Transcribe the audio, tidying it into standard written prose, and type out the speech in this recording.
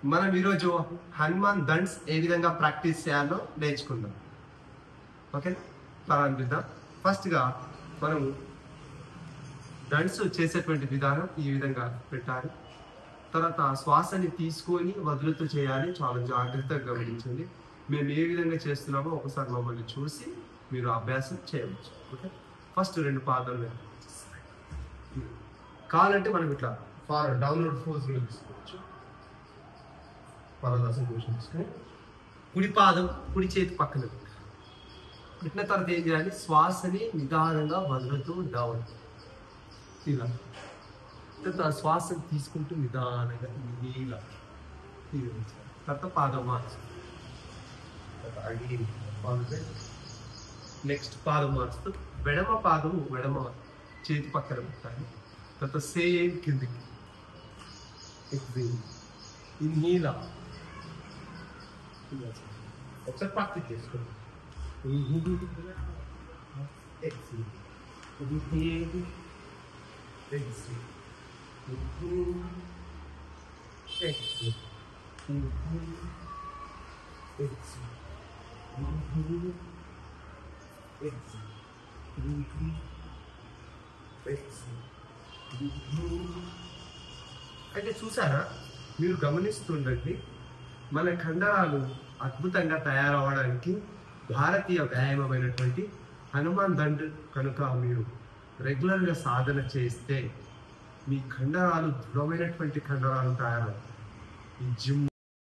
మనం ఈరోజు హనుమాన్ దండ్స్ ఏ విధంగా ప్రాక్టీస్ చేయాలో నేర్చుకుందాం. ఓకే, ప్రారంభిద్దాం. ఫస్ట్గా మనం దండ్స్ చేసేటువంటి విధానం ఈ విధంగా పెట్టాలి. తర్వాత శ్వాసని తీసుకొని వదులుతూ చేయాలి. చాలా జాగ్రత్తగా గమనించండి. మేము ఏ విధంగా చేస్తున్నామో ఒకసారి మమ్మల్ని చూసి మీరు అభ్యాసం చేయవచ్చు. ఓకే, ఫస్ట్ 2 పాదాలు కావాలంటే మనం ఇట్లా ఫార్వర్డ్ డౌన్లోడ్ ఫోర్స్ తీసుకోవచ్చు. పరదాసం తీసుకొని కుడి పాదం కుడి చేతి పక్కన పెట్టిన తర్వాత ఏం చేయాలి? శ్వాసని నిదానంగా వదులుతూ డౌన్ ఇలా. తర్వాత శ్వాసను తీసుకుంటూ నిదానంగా ఇలా తర్వాత పాదం మార్చు. నెక్స్ట్ పాదం మార్చుతూ ఎడమ పాదము ఎడమ చేతి పక్కన పెట్టాలి. తర్వాత సేమ్ కిందికి ఇన్హీలా ఒకసారి ప్రాక్టీస్ చేసుకోండి. అయితే చూసారా, మీరు గమనిస్తుండండి, మన కండరాలు అద్భుతంగా తయారవడానికి భారతీయ వ్యాయామమైనటువంటి హనుమాన్ దండ్ కనుక మీరు రెగ్యులర్గా సాధన చేస్తే మీ కండరాలు దృఢమైనటువంటి కండరాలు తయారవుతాయి. ఈ జిమ్